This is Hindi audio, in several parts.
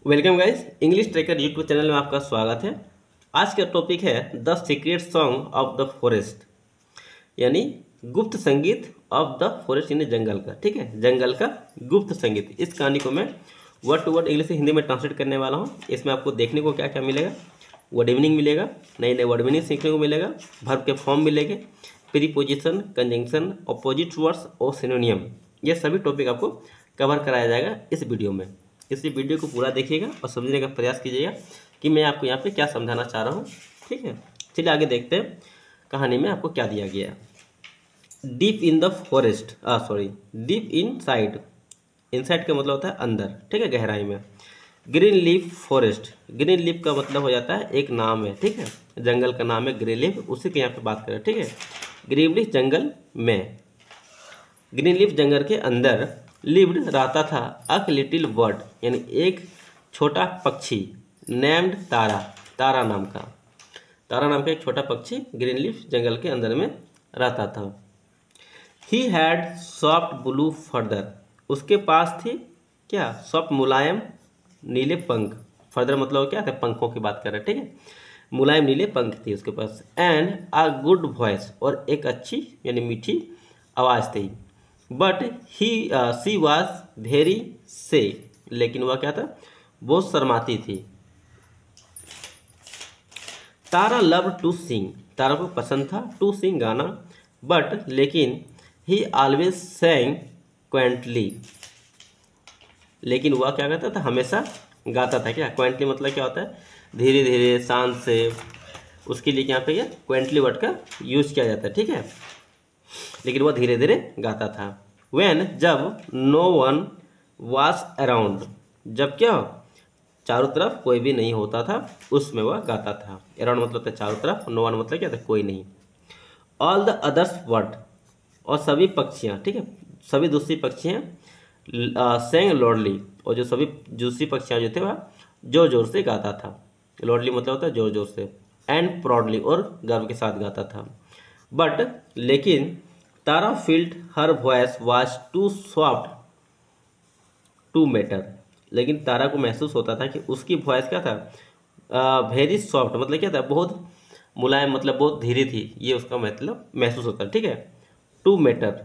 Welcome guys, English tracker YouTube channel में आपका स्वागत है। आज का टॉपिक है the secret song of the forest, यानी गुप्त संगीत ऑफ द फॉरेस्ट, यानी जंगल का। ठीक है, जंगल का गुप्त संगीत। इस कहानी को मैं वर्ड टू वर्ड इंग्लिश से हिंदी में ट्रांसलेट करने वाला हूँ। इसमें आपको देखने को क्या क्या मिलेगा, वर्ड मीनिंग मिलेगा, नए नए वर्ड मीनिंग सीखने को मिलेगा, वर्ब के फॉर्म मिलेंगे, प्रीपोजिशन, कंजंक्शन, अपोजिट वर्ड्स और सिनोनियम। ये सभी टॉपिक आपको कवर कराया जाएगा इस वीडियो में। इस वीडियो को पूरा देखिएगा और समझने का प्रयास कीजिएगा कि मैं आपको यहाँ पे क्या समझाना चाह रहा हूँ। ठीक है, चलिए आगे देखते हैं कहानी में आपको क्या दिया गया है। Deep in the forest, deep in side. Inside का मतलब होता है अंदर, ठीक है, गहराई में। Green leaf forest, green leaf का मतलब हो जाता है एक नाम है। ठीक है, जंगल का नाम है ग्रीन लीफ, उसी के यहाँ पे बात करें। ठीक है, ग्रीन लीफ जंगल में, ग्रीन लीफ जंगल के अंदर लिव्ड रहता था अ लिटिल बर्ड, यानी एक छोटा पक्षी, नेम्ड तारा, तारा नाम का एक छोटा पक्षी ग्रीन लीफ जंगल के अंदर में रहता था। He had soft blue further, उसके पास थी क्या, सॉफ्ट मुलायम नीले पंख। फर्दर मतलब क्या था, पंखों की बात कर रहे हैं। ठीक है, मुलायम नीले पंख थी उसके पास। एंड अ गुड वॉइस, और एक अच्छी यानी मीठी आवाज़ थी। But she was very sad, लेकिन वह क्या था, बहुत शर्माती थी। तारा लव टू सिंग, तारा को पसंद था टू सिंग गाना, बट लेकिन ही ऑलवेज सैंग क्वेंटली, लेकिन वह क्या करता था, हमेशा गाता था। क्या क्वेंटली मतलब क्या होता है, धीरे धीरे शांत से। उसके लिए यहाँ पे क्या क्वेंटली वर्ड का यूज किया जाता है। ठीक है, लेकिन वह धीरे धीरे गाता था। वेन, जब, नो वन वॉज अराउंड, जब क्या चारों तरफ कोई भी नहीं होता था, उसमें वह गाता था। अराउंड मतलब था चारों तरफ, नो वन मतलब क्या था, कोई नहीं। ऑल द अदर्स वर्ड, और सभी पक्षियाँ, ठीक है, सभी दूसरी पक्षियाँ सेंग लॉर्डली, और जो सभी दूसरी पक्षियाँ जो थे वह जोर जोर से गाता था। लॉर्डली मतलब होता है जोर जोर से। एंड प्राउडली, और गर्व के साथ गाता था। बट लेकिन Tara felt her voice was too soft to matter, लेकिन तारा को महसूस होता था कि उसकी वॉइस क्या था, वेरी सॉफ्ट मतलब क्या था, बहुत मुलायम मतलब बहुत धीरे थी, ये उसका मतलब महसूस होता है। ठीक है, टू मैटर,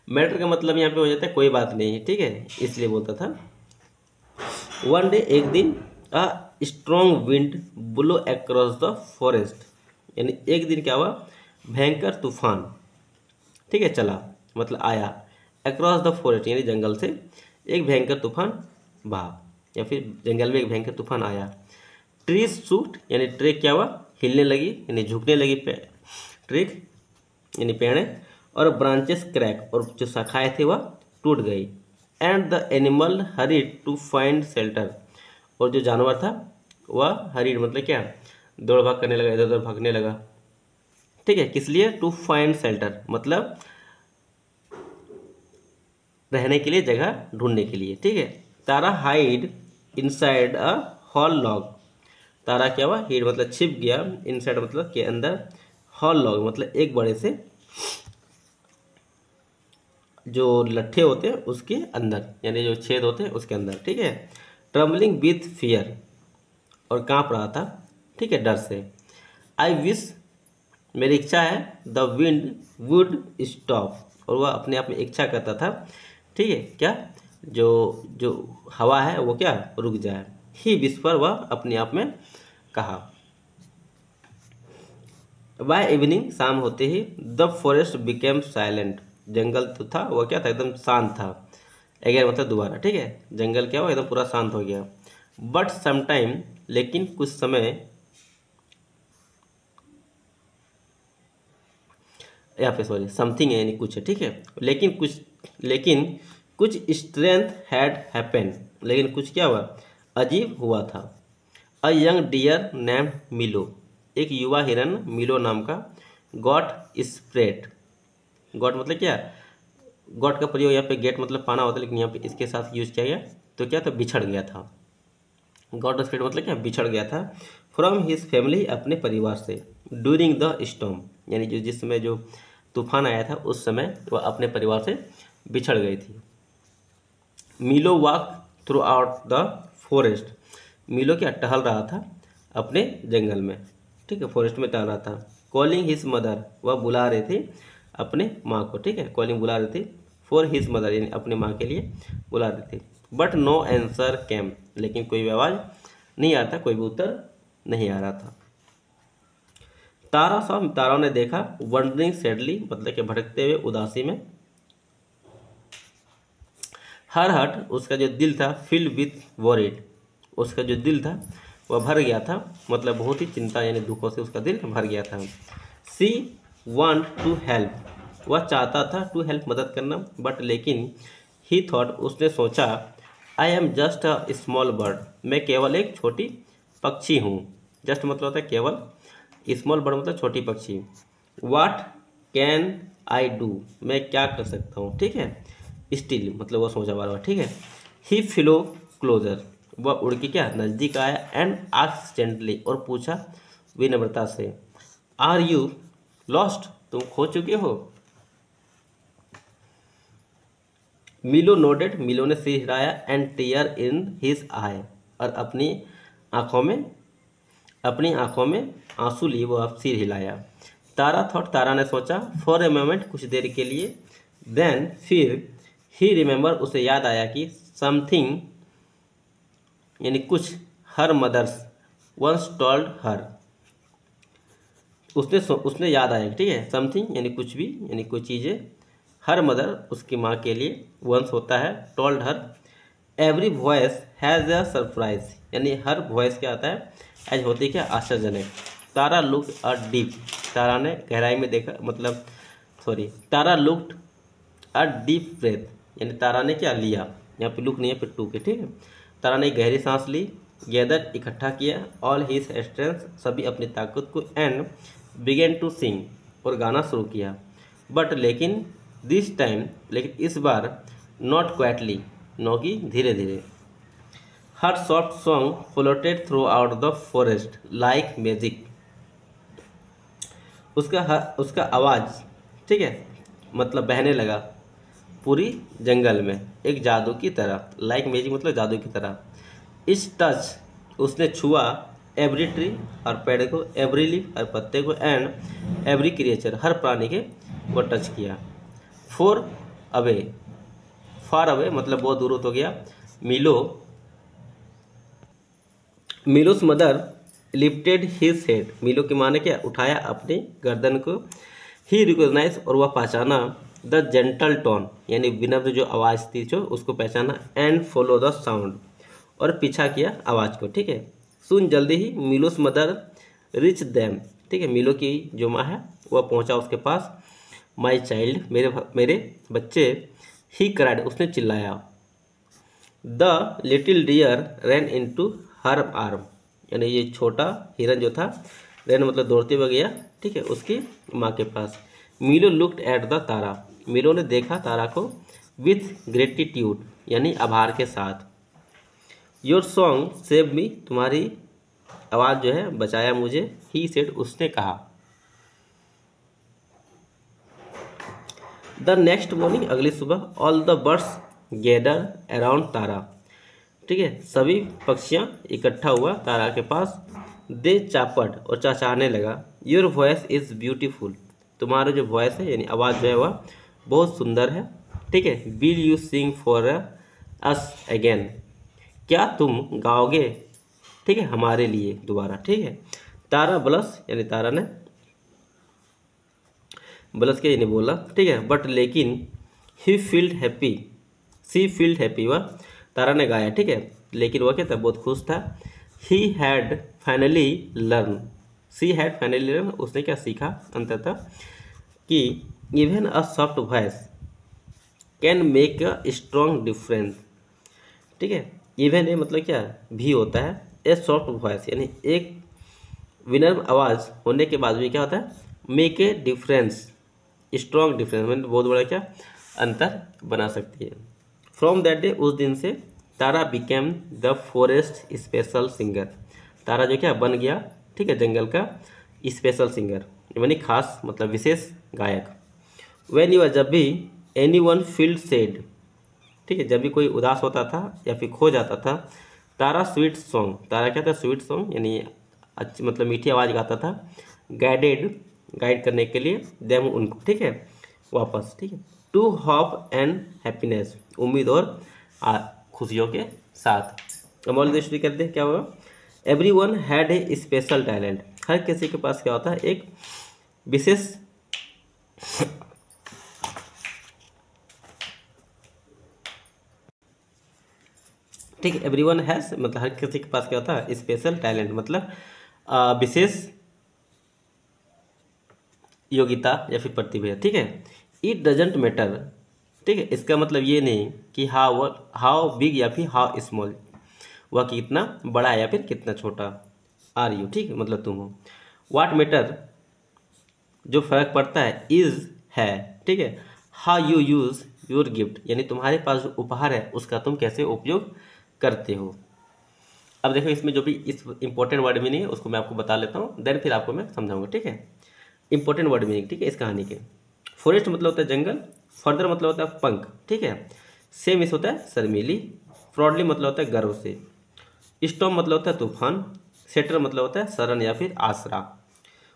मैटर का मतलब यहाँ पे हो जाता है कोई बात नहीं है। ठीक है, इसलिए बोलता था। वन डे, एक दिन, a strong wind blow across the forest, यानी एक दिन क्या हुआ, भयंकर तूफान, ठीक है, चला मतलब आया। अक्रॉस द फॉरेस्ट यानी जंगल से एक भयंकर तूफान बहा, या फिर जंगल में एक भयंकर तूफान आया। ट्रीज शूट, यानी ट्री क्या हुआ, हिलने लगी यानी झुकने लगी, ट्री यानी पेड़, और ब्रांचेस क्रैक, और जो शाखाएं थी वह टूट गई। And the animal hurried to find shelter, और जो जानवर था वह हरीड मतलब क्या, दौड़ भाग करने लगा, इधर उधर भागने लगा। ठीक है, किस लिए, टू फाइंड शेल्टर मतलब रहने के लिए, जगह ढूंढने के लिए। ठीक है, Tara hide inside a hollow log, Tara क्या हुआ, हाइड मतलब छिप गया, इनसाइड मतलब के अंदर, हॉल लॉग मतलब एक बड़े से जो लट्ठे होते हैं उसके अंदर, यानी जो छेद होते हैं उसके अंदर। ठीक है, ट्रम्बलिंग विथ फियर, और कांप रहा था, ठीक है, डर से। आई विश, मेरी इच्छा है, द विंड वुड स्टॉप, और वह अपने आप में इच्छा करता था, ठीक है, क्या, जो जो हवा है वो क्या रुक जाए। ही विस्पर, वह अपने आप में कहा। बाय इवनिंग, शाम होते ही, द फॉरेस्ट बिकेम साइलेंट, जंगल तो था वह क्या था, एकदम शांत था। अगेन मतलब दोबारा, ठीक है, जंगल क्या हुआ, एकदम पूरा शांत हो गया। बट समटाइम, लेकिन कुछ समय, यहाँ पे सॉरी समथिंग है यानी कुछ है। ठीक है, लेकिन कुछ स्ट्रेंथ हैड हैपन, लेकिन कुछ क्या हुआ, अजीब हुआ था। अ यंग डियर नेम्ड मिलो, एक युवा हिरन मिलो नाम का, गॉट स्प्रेड, गॉट मतलब क्या, गॉट का प्रयोग यहाँ पे गेट मतलब पाना होता है, लेकिन यहाँ पे इसके साथ यूज किया गया, तो क्या था, बिछड़ गया था। गॉट स्प्रेड मतलब क्या, बिछड़ गया था। फ्रॉम हिज फैमिली, अपने परिवार से। ड्यूरिंग द स्टॉर्म, यानी जो जिस समय जो तूफान आया था उस समय वह अपने परिवार से बिछड़ गई थी। मिलो walk through out the forest, मिलो क्या टहल रहा था अपने जंगल में, ठीक है, फॉरेस्ट में टहल रहा था। कॉलिंग हिज मदर, वह बुला रहे थे अपने माँ को, ठीक है, कॉलिंग बुला रहे थे फॉर हिज मदर यानी अपने माँ के लिए बुला रहे थे। बट नो आंसर कैम, लेकिन कोई भी आवाज़ नहीं आता, कोई भी उत्तर नहीं आ रहा था। तारा साहब, ताराओं ने देखा, वंडरिंग सैडली मतलब कि भटकते हुए उदासी में। हर हट, उसका जो दिल था, फिल्ड विथ वॉरिड, उसका जो दिल था वह भर गया था, मतलब बहुत ही चिंता यानी दुखों से उसका दिल भर गया था। सी वांट टू हेल्प, वह चाहता था टू हेल्प मदद करना, बट लेकिन ही थॉट, उसने सोचा, I am just a small bird, मैं केवल एक छोटी पक्षी हूँ। जस्ट मतलब होता है केवल, स्मॉल बर्ड मतलब छोटी पक्षी। वाट कैन आई डू, मैं क्या कर सकता हूँ, ठीक है। स्टिल मतलब वह सोचा बार बार, ठीक है। ही फ्लो क्लोजर, वह उड़ के क्या नज़दीक आया, एंड आस्क्ड जेंटली, और पूछा विनम्रता से, आर यू लॉस्ट, तुम खो चुके हो। मिलो नोडेड, मिलो ने सिर हिलाया, एंड टीयर इन हिज आई, और अपनी आंखों में आंसू लिए वो अब सिर हिलाया। तारा थॉट, तारा ने सोचा, फॉर ए मोमेंट, कुछ देर के लिए, देन फिर, ही रिमेंबर, उसे याद आया कि समथिंग यानी कुछ, her mother's once told her, उसने याद आया, ठीक है, समथिंग यानी कुछ भी यानी कोई चीज़ें, हर मदर उसकी माँ के लिए, वंस होता है told her, every voice has a surprise, यानी हर वॉइस क्या आता है, एज होती है क्या आश्चर्यजनक। तारा लुक अ डीप, तारा ने गहराई में देखा, मतलब तारा लुक्ड अ डीप ब्रेथ, यानी तारा ने क्या लिया, यहाँ पे लुक नहीं है फिर टू के, ठीक है। तारा ने गहरी सांस ली, गैदर इकट्ठा किया, ऑल हिज स्ट्रेंथ, सभी अपनी ताकत को, एंड बिगेन टू सिंग, और गाना शुरू किया। बट लेकिन दिस टाइम, लेकिन इस बार, नॉट क्वाइटली, नो की धीरे धीरे। Her soft song floated throughout the forest like magic, उसका आवाज़, ठीक है, मतलब बहने लगा पूरी जंगल में एक जादू की तरह, लाइक मैजिक मतलब जादू की तरह। इस टच, उसने छुआ, एवरी ट्री, हर पेड़ को, एवरी लीफ, हर पत्ते को, एंड एवरी क्रिएचर, हर प्राणी के वो टच किया। फोर अवे, फार अवे मतलब बहुत दूर हो गया। Milos mother lifted his head, मिलो की माँ ने क्या उठाया अपनी गर्दन को। ही रिकोगनाइज, और वह पहचाना, द जेंटल टोन यानी विनम्र जो आवाज़ थी जो उसको पहचाना, एंड फॉलो द साउंड, और पीछा किया आवाज़ को, ठीक है। सुन जल्दी ही मिलोस मदर रिच दैम, ठीक है, मिलो की जो माँ है वह पहुंचा उसके पास। माई चाइल्ड, मेरे बच्चे, ही क्राइड, उसने चिल्लाया। The little deer ran into her arm, यानी ये छोटा हिरन जो था, रैन मतलब दौड़ते हुए गया, ठीक है, उसकी माँ के पास। मिलो लुक्ड एट द तारा, मिलो ने देखा तारा को, विथ ग्रेटिट्यूड यानी आभार के साथ। योर सॉन्ग सेव मी, तुम्हारी आवाज़ जो है बचाया मुझे। ही सेड, उसने कहा। द नेक्स्ट मॉर्निंग, अगली सुबह, all the birds gather around Tara, ठीक है, सभी पक्षियाँ इकट्ठा हुआ तारा के पास। दे चापट, और चाचाने लगा। योर वॉइस इज़ ब्यूटीफुल, तुम्हारा जो वॉइस है यानी आवाज़ जो है वह बहुत सुंदर है, ठीक है। Will you sing for us again, क्या तुम गाओगे, ठीक है, हमारे लिए दोबारा, ठीक है। तारा ब्लस, यानी तारा ने ब्लस के यानी बोला, ठीक है, बट लेकिन ही फील्ड हैप्पी, सी फील्ड हैप्पी, वह तारा ने गाया, ठीक है, लेकिन वह क्या था बहुत खुश था। He had finally learn, she had finally learn, उसने क्या सीखा अंततः, कि even a soft voice can make a strong difference, ठीक है। इवन ए मतलब क्या भी होता है, ए सॉफ्ट वॉइस यानी एक विनम्र आवाज़ होने के बाद भी क्या होता है, make a difference, strong difference मतलब बहुत बड़ा क्या अंतर बना सकती है। फ्रॉम दैट डे, उस दिन से, Tara became the forest special singer, Tara जो क्या बन गया, ठीक है, जंगल का स्पेशल सिंगर यानी खास मतलब विशेष गायक। वेन यू, जब भी, एनी वन फील्ड सेड, ठीक है, जब भी कोई उदास होता था या फिर खो जाता था, तारा स्वीट सॉन्ग, तारा क्या था, स्वीट सॉन्ग यानी अच्छी मतलब मीठी आवाज़ गाता था, गाइड करने के लिए देम उनको, ठीक है, वापस, ठीक है। टू हॉप एंड हैप्पीनेस, उम्मीद और खुशियों के साथ। अब मौलिक दृष्टि करते हैं क्या होगा, everyone had a special talent, हर किसी के पास क्या होता है, एक विशेष ठीक है, एवरी वन हैज मतलब हर किसी के पास क्या होता है, स्पेशल टैलेंट मतलब विशेष योग्यता या फिर प्रतिभा, ठीक है। इट डजेंट मैटर, ठीक है, इसका मतलब ये नहीं कि हाउ बिग या फिर हाउ स्मॉल, वह कितना बड़ा है या फिर कितना छोटा, आर यू, ठीक है, मतलब तुम हो। व्हाट मैटर, जो फर्क पड़ता है, इज है, ठीक है, how you use your gift, यानी तुम्हारे पास जो उपहार है उसका तुम कैसे उपयोग करते हो। अब देखो इसमें जो भी इस इंपॉर्टेंट वर्ड मीनिंग है उसको मैं आपको बता लेता हूँ, देन फिर आपको मैं समझाऊंगा, ठीक है। इंपॉर्टेंट वर्ड मीनिंग, ठीक है, इस कहानी के, फॉरेस्ट मतलब होता है जंगल, फर्दर मतलब होता है पंख, ठीक है, सेम इस होता है शर्मीली, फ्रॉडली मतलब होता है गर्व से, स्टॉर्म मतलब होता है तूफान, सेटर मतलब होता है शरण या फिर आसरा,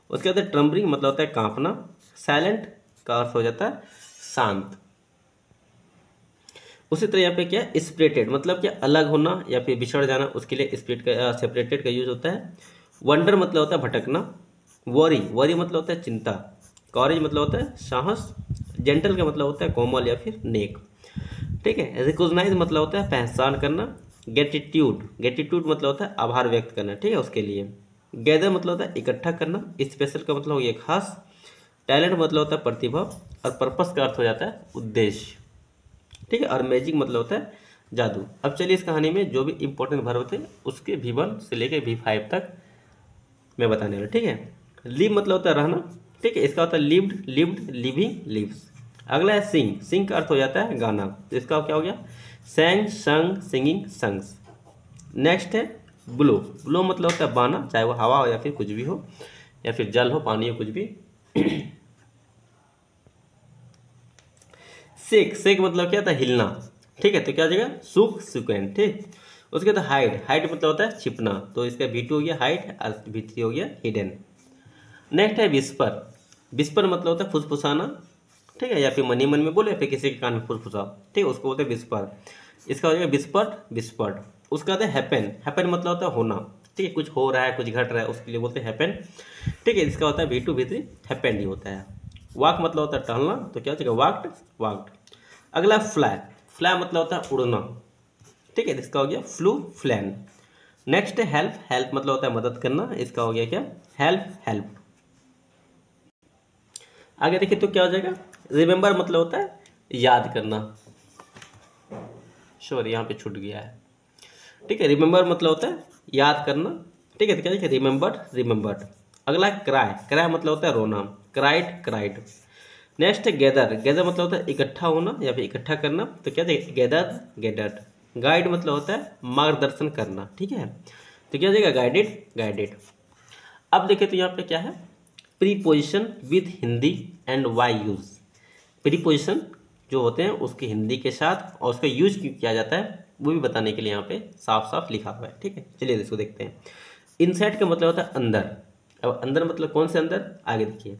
उसके बाद ट्रम्बलिंग मतलब होता है कांपना, साइलेंट का अर्थ हो जाता है शांत। उसी तरह यहाँ पे क्या है, स्प्लिटेड मतलब क्या, अलग होना या फिर बिछड़ जाना, उसके लिए स्प्लिट का सेपरेटेड का यूज होता है। वंडर मतलब होता है भटकना, वरी मतलब होता है चिंता, कॉरेज मतलब होता है साहस, जेंटल का मतलब होता है कोमल या फिर नेक, ठीक है। रिकोगनाइज मतलब होता है पहचान करना, गेटिट्यूड मतलब होता है आभार व्यक्त करना, ठीक है, उसके लिए। गैदर मतलब होता है इकट्ठा करना, स्पेशल का मतलब हो गया खास, टैलेंट मतलब होता है प्रतिभा, और पर्पस का अर्थ हो जाता है उद्देश्य, ठीक है, और मैजिक मतलब होता है जादू। अब चलिए इस कहानी में जो भी इंपॉर्टेंट वर्ब थे उसके V1 से लेकर V5 तक मैं बताने वाला, ठीक है। लिव मतलब होता है रहना, ठीक है, इसका होता है लिव्ड, लिविंग, लिव्स। अगला है सिंग का अर्थ हो जाता है गाना, तो इसका क्या हो गया, सैंग, संग, सिंगिंग, संग्स। नेक्स्ट है ब्लो मतलब होता है बाना, चाहे वो हवा हो या फिर कुछ भी हो, या फिर जल हो, पानी हो, कुछ भी। शेक मतलब क्या था, हिलना, ठीक है, तो क्या जगह सुकैन, ठीक। उसके बाद हाइड मतलब होता है छिपना, तो इसका V2 हो गया हाइड और V3 हो गया हिडन। नेक्स्ट है विस्पर मतलब होता है फुसफुसाना, ठीक है, या फिर मन ही मन में बोलो या फिर किसी के कान में फुसफुसाओ, ठीक है, उसको बोलते हैं विस्पर। इसका हो जाएगा विस्पर्ड। उसका आता है हैपन मतलब होता है होना, ठीक है, कुछ हो रहा है, कुछ घट रहा है, उसके लिए बोलते हैं हैपन, ठीक है, इसका होता है V2 V3 हैपेंड ही होता है। वॉक मतलब होता है टहलना, तो क्या हो जाएगा वॉक्ड। अगला फ्लाई मतलब होता है उड़ना, ठीक है, इसका हो गया फ्लैन। नेक्स्ट है हेल्प मतलब होता है मदद करना, इसका हो गया क्या, हेल्प। आगे देखिए तो क्या हो जाएगा, रिमेंबर मतलब होता है याद करना, सॉरी यहाँ पे छूट गया है, ठीक है, रिमेंबर मतलब होता है याद करना, ठीक है, तो क्या है रिमेंबर्ड। अगला क्राई मतलब होता है रोना, क्राइड। नेक्स्ट है गैदर मतलब होता है इकट्ठा होना या फिर इकट्ठा करना, तो क्या है गैदर्ड। गाइड मतलब होता है मार्गदर्शन करना, ठीक है, तो क्या हो जाएगा गाइडेड। अब देखिए तो यहाँ पे क्या है, preposition with Hindi and why use. Preposition जो होते हैं उसके हिंदी के साथ और उसका यूज क्यों किया जाता है वो भी बताने के लिए यहाँ पे साफ साफ लिखा हुआ है, ठीक है, चलिए इसको देखते हैं। इनसाइड का मतलब होता है अंदर, अब अंदर मतलब कौन से अंदर, आगे देखिए,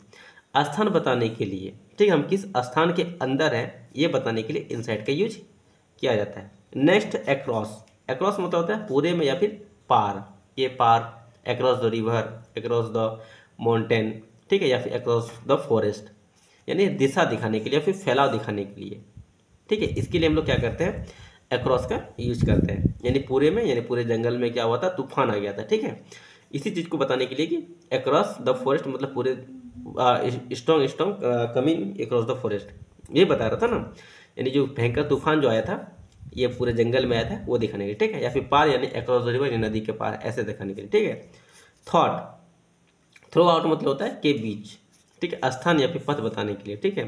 स्थान बताने के लिए, ठीक है, हम किस स्थान के अंदर हैं ये बताने के लिए इनसाइड का यूज किया जाता है। नेक्स्ट अक्रॉस मतलब होता है पूरे में या फिर पार, ये पार, across the river, across the mountain, ठीक है, या फिर अक्रॉस द फॉरेस्ट, यानी दिशा दिखाने के लिए या फिर फैलाव दिखाने के लिए, ठीक है, इसके लिए हम लोग क्या करते हैं, अक्रॉस का यूज करते हैं, यानी पूरे में, यानी पूरे जंगल में क्या हुआ था, तूफान आ गया था, ठीक है, इसी चीज को बताने के लिए कि अक्रॉस द फॉरेस्ट मतलब पूरे strong coming across the forest, ये बता रहा था ना, यानी जो भयंकर तूफान जो आया था ये पूरे जंगल में आया था वो दिखाने के लिए, ठीक है, या फिर पार यानी अक्रॉस द रिवर यानी नदी के पार, ऐसे दिखाने के लिए, ठीक है। थ्रो आउट मतलब होता है के बीच, ठीक है, स्थान या फिर पथ बताने के लिए, ठीक है।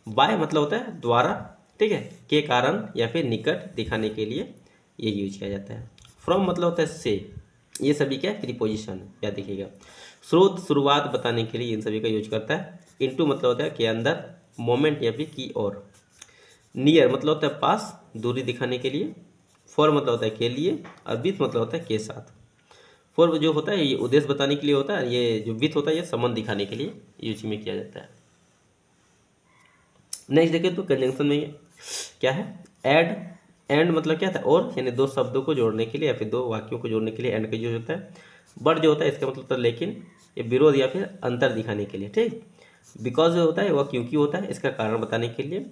बाय मतलब होता है द्वारा, ठीक है, के कारण या फिर निकट दिखाने के लिए ये यूज किया जाता है। फ्रॉम मतलब होता है से, ये सभी क्या है प्रीपोजिशन, क्या दिखेगा। स्रोत शुरुआत बताने के लिए इन सभी का यूज करता है। इनटू मतलब होता है के अंदर, मोमेंट या फिर की ओर। नियर मतलब होता है पास, दूरी दिखाने के लिए। फॉर मतलब होता है के लिए, और विथ मतलब होता है के साथ। फॉर जो होता है ये उद्देश्य बताने के लिए होता है, ये जो विथ होता है ये संबंध दिखाने के लिए यूज में किया जाता है। नेक्स्ट देखें तो कंजंक्शन में क्या है, एड। एंड मतलब क्या था, और यानी दो शब्दों को जोड़ने के लिए या फिर दो वाक्यों को जोड़ने के लिए एंड का यूज होता है। बट जो होता है इसका मतलब होता है लेकिन, ये विरोध या फिर अंतर दिखाने के लिए, ठीक। बिकॉज जो होता है वह क्योंकि होता है, इसका कारण बताने के लिए,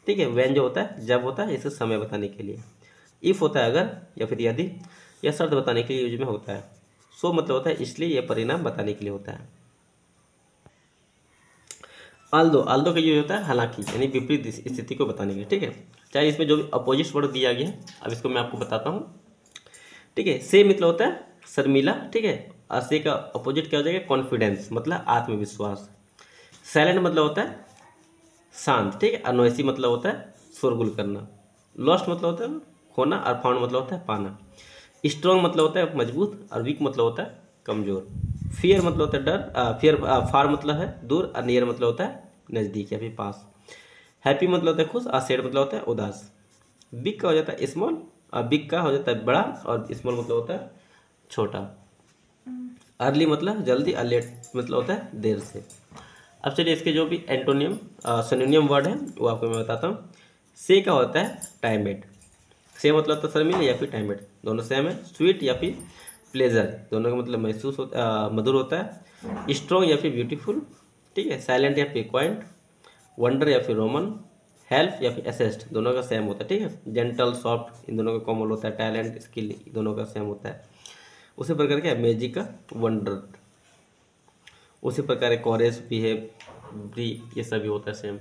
ठीक है। व्हेन जो होता है जब होता है, इसका समय बताने के लिए। इफ होता है अगर या फिर यदि, यह शर्त बताने के लिए यूज में होता है। सो मतलब होता है इसलिए, यह परिणाम बताने के लिए होता है। आल्दो, आल्दो का यूज होता है हालांकि, यानी विपरीत स्थिति को बताने के लिए, ठीक है। चाहे इसमें जो भी अपोजिट वर्ड दिया गया है, अब इसको मैं आपको बताता हूँ, ठीक है। से मतलब होता है शर्मिला, ठीक है। और से का अपोजिट क्या हो जाएगा, कॉन्फिडेंस मतलब आत्मविश्वास। साइलेंट मतलब होता है शांत, ठीक है। अनोइसी मतलब होता है शोरगुल करना। लॉस्ट मतलब होता है खोना, और फाउंड मतलब होता है पाना। स्ट्रॉन्ग मतलब होता है मजबूत, और वीक मतलब होता है कमजोर। फियर मतलब होता है डर, फियर फार मतलब है दूर, और नियर मतलब होता है नजदीक या फिर पास। हैप्पी मतलब होता है खुश, और सैड मतलब होता है उदास। बिग का हो जाता है स्मॉल, और बिग का हो जाता है बड़ा, और स्मॉल मतलब होता है छोटा। अर्ली मतलब जल्दी, और लेट मतलब होता है देर से। अब चलिए इसके जो भी एंटोनियम सिनोनियम वर्ड है वो आपको मैं बताता हूँ। से का होता है टाइमेड। से मतलब होता है शर्मिल या फिर टाइमेड, दोनों सेम है। स्वीट या फिर प्लेजर, दोनों का मतलब महसूस होता मधुर होता है। स्ट्रॉन्ग या फिर ब्यूटीफुल, ठीक है। साइलेंट या फिर क्वाइंट। वंडर या फिर रोमन। हेल्प या फिर असिस्ट, दोनों का सेम होता है, ठीक है। जेंटल सॉफ्ट, इन दोनों का कॉमन होता है। टैलेंट स्किल, दोनों का सेम होता है। उसी प्रकार क्या मैजिक का वंडर, उसी प्रकार कॉरेज बिहेव भी, ये सभी होता है सेम।